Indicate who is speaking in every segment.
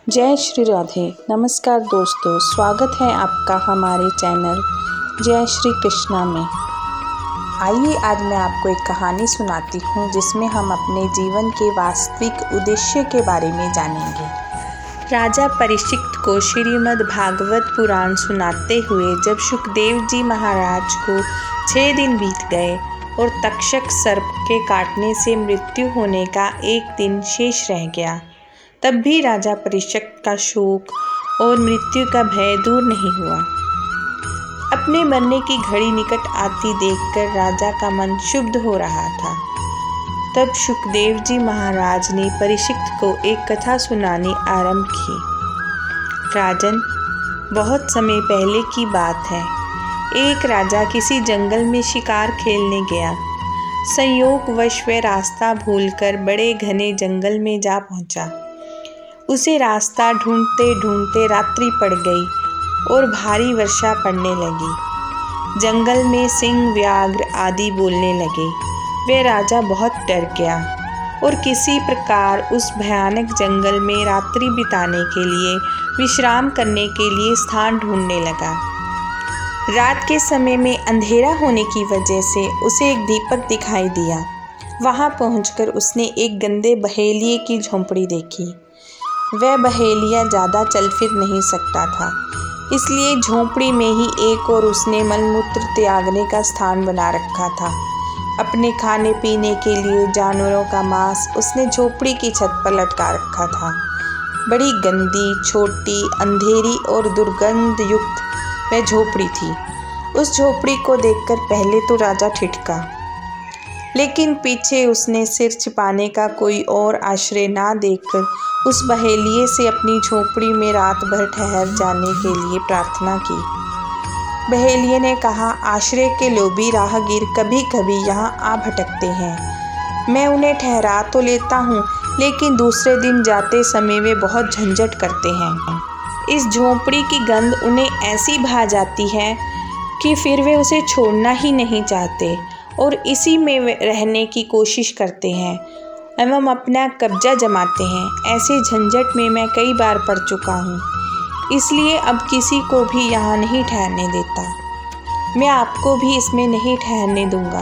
Speaker 1: जय श्री राधे। नमस्कार दोस्तों, स्वागत है आपका हमारे चैनल जय श्री कृष्णा में। आइए आज मैं आपको एक कहानी सुनाती हूँ जिसमें हम अपने जीवन के वास्तविक उद्देश्य के बारे में जानेंगे। राजा परीक्षित को श्रीमद् भागवत पुराण सुनाते हुए जब सुखदेव जी महाराज को 6 दिन बीत गए और तक्षक सर्प के काटने से मृत्यु होने का एक दिन शेष रह गया, तब भी राजा परीक्षित का शोक और मृत्यु का भय दूर नहीं हुआ। अपने मरने की घड़ी निकट आती देखकर राजा का मन क्षुब्ध हो रहा था। तब सुखदेव जी महाराज ने परीक्षित को एक कथा सुनानी आरंभ की। राजन, बहुत समय पहले की बात है। एक राजा किसी जंगल में शिकार खेलने गया। संयोगवश वह रास्ता भूलकर बड़े घने जंगल में जा पहुंचा। उसे रास्ता ढूंढते ढूंढते रात्रि पड़ गई और भारी वर्षा पड़ने लगी। जंगल में सिंह, व्याघ्र आदि बोलने लगे। वह राजा बहुत डर गया और किसी प्रकार उस भयानक जंगल में रात्रि बिताने के लिए, विश्राम करने के लिए स्थान ढूंढने लगा। रात के समय में अंधेरा होने की वजह से उसे एक दीपक दिखाई दिया। वहां पहुंचकर उसने एक गंदे बहेलिए की झोंपड़ी देखी। वह बहेलिया ज़्यादा चल फिर नहीं सकता था, इसलिए झोंपड़ी में ही एक और उसने मलमूत्र त्यागने का स्थान बना रखा था। अपने खाने पीने के लिए जानवरों का मांस उसने झोंपड़ी की छत पर लटका रखा था। बड़ी गंदी, छोटी, अंधेरी और दुर्गंध युक्त वह झोंपड़ी थी। उस झोंपड़ी को देखकर पहले तो राजा ठिठका, लेकिन पीछे उसने सिर छिपाने का कोई और आश्रय ना देखकर उस बहेलिए से अपनी झोंपड़ी में रात भर ठहर जाने के लिए प्रार्थना की। बहेलिए ने कहा, आश्रय के लोभी राहगीर कभी कभी यहाँ आ भटकते हैं। मैं उन्हें ठहरा तो लेता हूँ, लेकिन दूसरे दिन जाते समय वे बहुत झंझट करते हैं। इस झोंपड़ी की गंध उन्हें ऐसी भा जाती है कि फिर वे उसे छोड़ना ही नहीं चाहते और इसी में रहने की कोशिश करते हैं एवं अपना कब्जा जमाते हैं। ऐसे झंझट में मैं कई बार पड़ चुका हूँ, इसलिए अब किसी को भी यहाँ नहीं ठहरने देता। मैं आपको भी इसमें नहीं ठहरने दूंगा।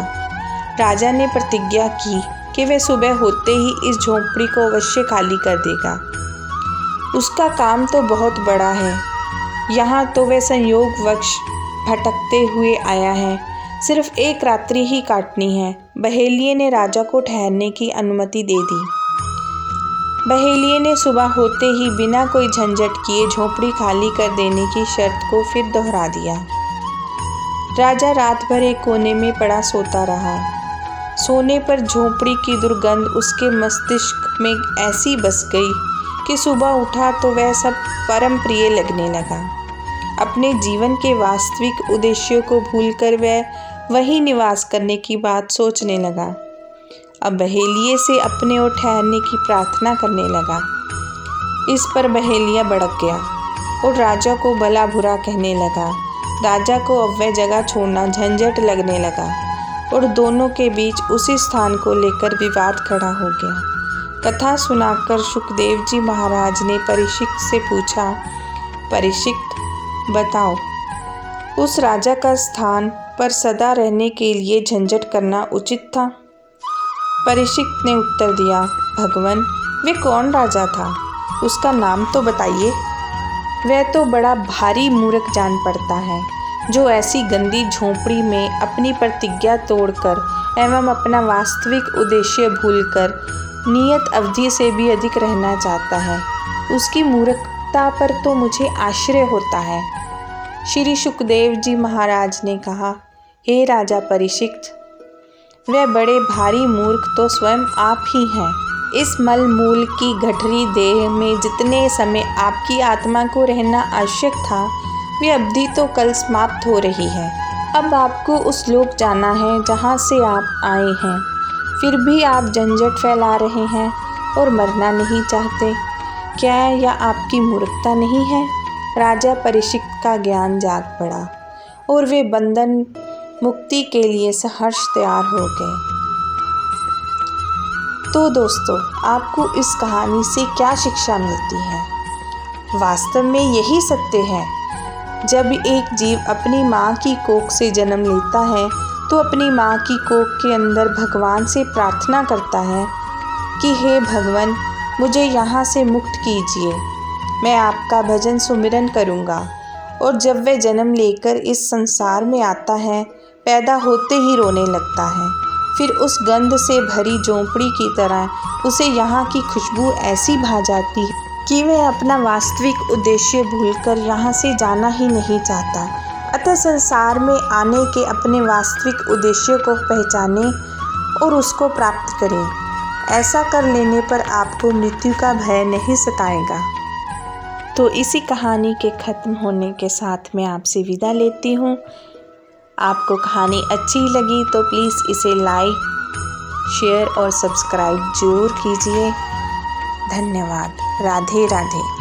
Speaker 1: राजा ने प्रतिज्ञा की कि वह सुबह होते ही इस झोंपड़ी को अवश्य खाली कर देगा। उसका काम तो बहुत बड़ा है। यहाँ तो वह संयोगवश भटकते हुए आया है, सिर्फ एक रात्रि ही काटनी है। बहेलिए ने राजा को ठहरने की अनुमति दे दी। बहेलिए ने सुबह होते ही बिना कोई झंझट किए झोंपड़ी खाली कर देने की शर्त को फिर दोहरा दिया। राजा रात भर एक कोने में पड़ा सोता रहा। सोने पर झोंपड़ी की दुर्गंध उसके मस्तिष्क में ऐसी बस गई कि सुबह उठा तो वह सब परम प्रिय लगने लगा। अपने जीवन के वास्तविक उद्देश्य को भूलकर वह वहीं निवास करने की बात सोचने लगा। अब बहेलिए से अपने और ठहरने की प्रार्थना करने लगा। इस पर बहेलिया भड़क गया और राजा को भला बुरा कहने लगा। राजा को अब वह जगह छोड़ना झंझट लगने लगा और दोनों के बीच उसी स्थान को लेकर विवाद खड़ा हो गया। कथा सुनाकर सुखदेव जी महाराज ने परीक्षित से पूछा, परीक्षित बताओ, उस राजा का स्थान पर सदा रहने के लिए झंझट करना उचित था? परीक्षित ने उत्तर दिया, भगवान, वे कौन राजा था? उसका नाम तो बताइए। वह तो बड़ा भारी मूर्ख जान पड़ता है, जो ऐसी गंदी झोंपड़ी में अपनी प्रतिज्ञा तोड़कर एवं अपना वास्तविक उद्देश्य भूलकर नियत अवधि से भी अधिक रहना चाहता है। उसकी मूर्खता पर तो मुझे आश्चर्य होता है। श्री सुखदेव जी महाराज ने कहा, हे राजा परीक्षित, वह बड़े भारी मूर्ख तो स्वयं आप ही हैं। इस मलमूल की गठरी देह में जितने समय आपकी आत्मा को रहना आवश्यक था, वे अवधि तो कल समाप्त हो रही है। अब आपको उस लोक जाना है जहाँ से आप आए हैं, फिर भी आप झंझट फैला रहे हैं और मरना नहीं चाहते। क्या यह आपकी मूर्खता नहीं है? राजा परीक्षित का ज्ञान जाग पड़ा और वे बंधन मुक्ति के लिए सहर्ष तैयार हो गए। तो दोस्तों, आपको इस कहानी से क्या शिक्षा मिलती है? वास्तव में यही सत्य है। जब एक जीव अपनी माँ की कोख से जन्म लेता है तो अपनी माँ की कोख के अंदर भगवान से प्रार्थना करता है कि हे भगवान, मुझे यहाँ से मुक्त कीजिए, मैं आपका भजन सुमिरन करूँगा। और जब वह जन्म लेकर इस संसार में आता है, पैदा होते ही रोने लगता है। फिर उस गंध से भरी झोंपड़ी की तरह उसे यहाँ की खुशबू ऐसी भा जाती है कि वह अपना वास्तविक उद्देश्य भूलकर यहाँ से जाना ही नहीं चाहता। अतः संसार में आने के अपने वास्तविक उद्देश्य को पहचानें और उसको प्राप्त करें। ऐसा कर लेने पर आपको मृत्यु का भय नहीं सताएगा। तो इसी कहानी के ख़त्म होने के साथ मैं आपसे विदा लेती हूँ। आपको कहानी अच्छी लगी तो प्लीज़ इसे लाइक, शेयर और सब्सक्राइब ज़रूर कीजिए। धन्यवाद। राधे राधे।